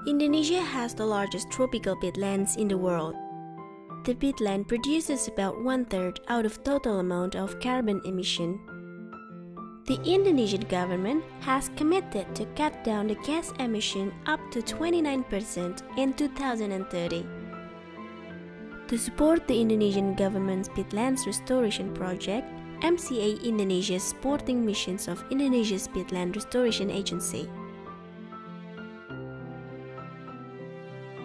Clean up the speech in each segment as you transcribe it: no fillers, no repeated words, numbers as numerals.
Indonesia has the largest tropical peatlands in the world. The peatland produces about one-third out of total amount of carbon emission. The Indonesian government has committed to cut down the gas emission up to 29% in 2030. To support the Indonesian government's peatlands restoration project, MCA-Indonesia supporting missions of Indonesia's Peatland Restoration Agency.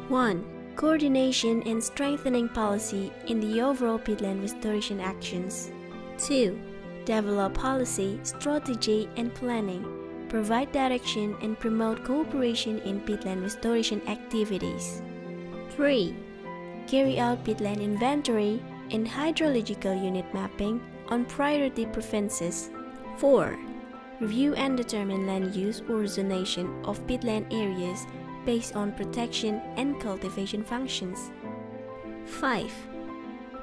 1. Coordination and strengthening policy in the overall peatland restoration actions. 2. Develop policy, strategy, and planning. Provide direction and promote cooperation in peatland restoration activities. 3. Carry out peatland inventory and hydrological unit mapping on priority provinces. 4. Review and determine land use or zonation of peatland areas based on protection and cultivation functions. 5.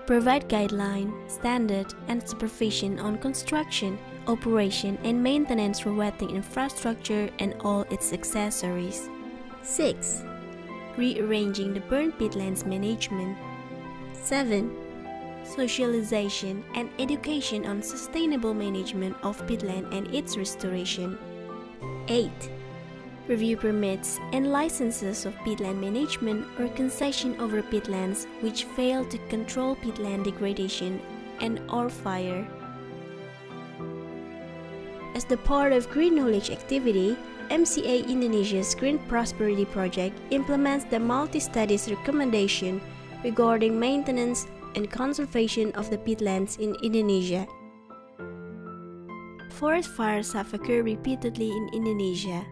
Provide guideline, standard, and supervision on construction, operation, and maintenance for wetting infrastructure and all its accessories. 6. Rearranging the burnt peatlands management. 7. Socialization and education on sustainable management of peatland and its restoration. 8. Review permits and licenses of peatland management or concession over peatlands which fail to control peatland degradation and/or fire. As the part of Green Knowledge activity, MCA-Indonesia's Green Prosperity Project implements the multi-studies recommendation regarding maintenance and conservation of the peatlands in Indonesia. Forest fires have occurred repeatedly in Indonesia.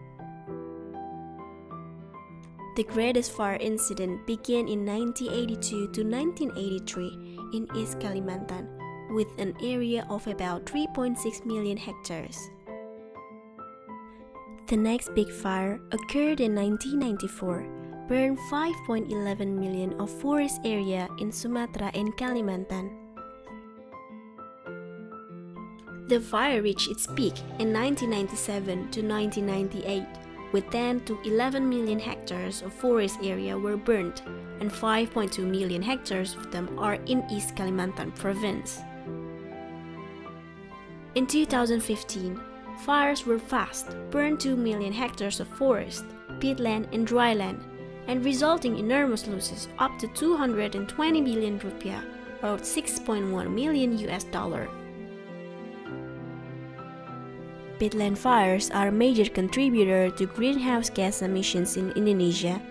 The greatest fire incident began in 1982 to 1983 in East Kalimantan, with an area of about 3.6 million hectares. The next big fire occurred in 1994, burned 5.11 million of forest area in Sumatra and Kalimantan. The fire reached its peak in 1997 to 1998, with 10 to 11 million hectares of forest area were burnt, and 5.2 million hectares of them are in East Kalimantan province. In 2015, fires were fast, burned 2 million hectares of forest, peatland, and dryland, and resulting enormous losses up to 220 billion rupiah, or $6.1 million. Peatland fires are a major contributor to greenhouse gas emissions in Indonesia,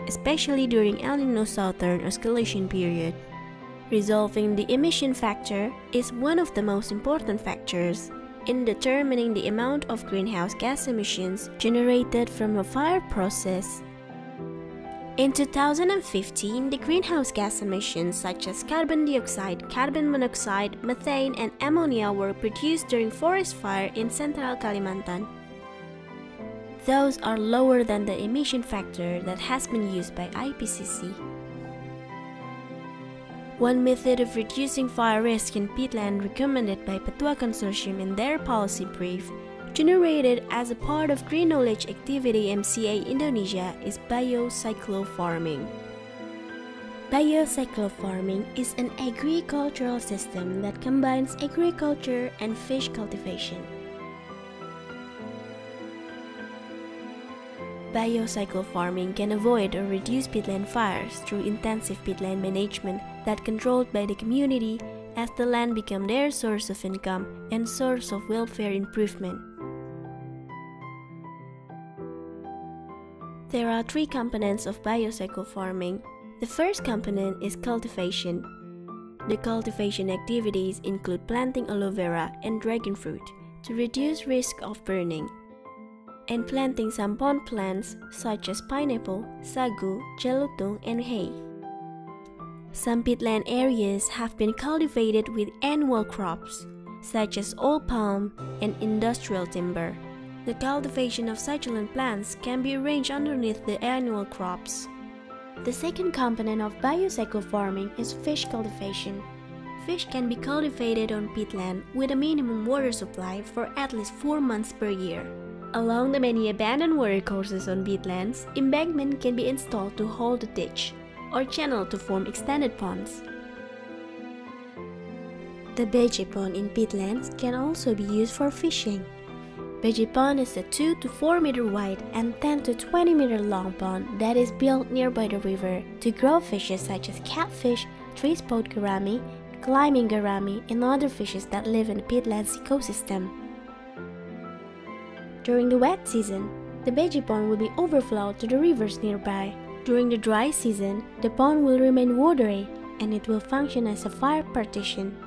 especially during El Niño Southern Oscillation period. Resolving the emission factor is one of the most important factors in determining the amount of greenhouse gas emissions generated from a fire process. In 2015, the greenhouse gas emissions such as carbon dioxide, carbon monoxide, methane, and ammonia were produced during forest fire in Central Kalimantan. Those are lower than the emission factor that has been used by IPCC. One method of reducing fire risk in peatland recommended by Petua Consortium in their policy brief, generated as a part of Green Knowledge activity MCA-Indonesia, is CYCLO farming. CYCLO farming is an agricultural system that combines agriculture and fish cultivation. CYCLO farming can avoid or reduce peatland fires through intensive peatland management that controlled by the community, as the land become their source of income and source of welfare improvement. There are three components of CYCLO farming. The first component is cultivation. The cultivation activities include planting aloe vera and dragon fruit to reduce risk of burning, and planting some pond plants such as pineapple, sagu, jalutung, and hay. Some peatland areas have been cultivated with annual crops, such as oil palm and industrial timber. The cultivation of succulent plants can be arranged underneath the annual crops. The second component of CYCLO farming is fish cultivation. Fish can be cultivated on peatland with a minimum water supply for at least 4 months per year. Along the many abandoned water courses on peatlands, embankment can be installed to hold the ditch or channel to form extended ponds. The veggie pond in peatlands can also be used for fishing. Veggie pond is a 2 to 4 meter wide and 10 to 20 meter long pond that is built nearby the river to grow fishes such as catfish, three-spot gourami, climbing gourami, and other fishes that live in the peatlands ecosystem. During the wet season, the veggie pond will be overflowed to the rivers nearby. During the dry season, the pond will remain watery and it will function as a fire partition.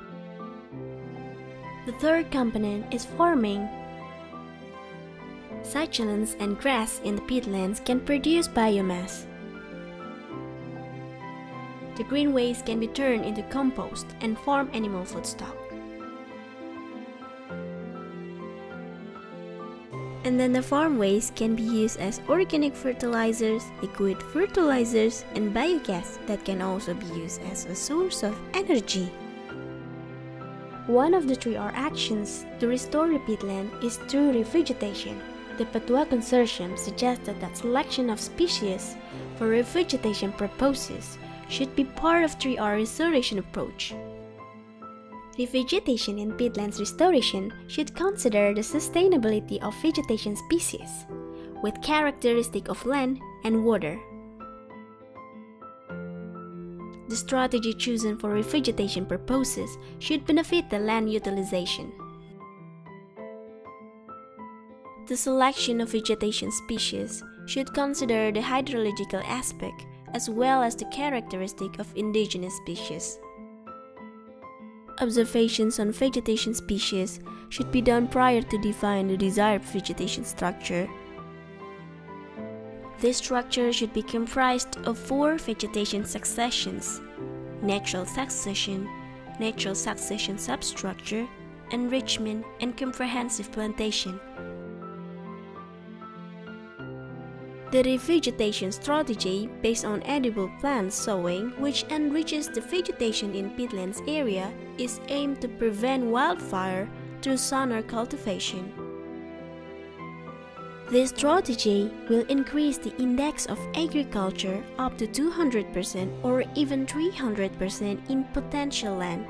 The third component is farming. Succulents and grass in the peatlands can produce biomass. The green waste can be turned into compost and farm animal food stock. And then the farm waste can be used as organic fertilizers, liquid fertilizers, and biogas that can also be used as a source of energy. One of the 3R actions to restore the peatland is through revegetation. The Patua Consortium suggested that selection of species for revegetation purposes should be part of 3R restoration approach. Revegetation in peatlands restoration should consider the sustainability of vegetation species, with characteristic of land and water. The strategy chosen for revegetation purposes should benefit the land utilization. The selection of vegetation species should consider the hydrological aspect as well as the characteristic of indigenous species. Observations on vegetation species should be done prior to define the desired vegetation structure. This structure should be comprised of 4 vegetation successions: natural succession substructure, enrichment, and comprehensive plantation. The revegetation strategy based on edible plant sowing, which enriches the vegetation in peatlands area, is aimed to prevent wildfire through sonar cultivation. This strategy will increase the index of agriculture up to 200% or even 300% in potential land.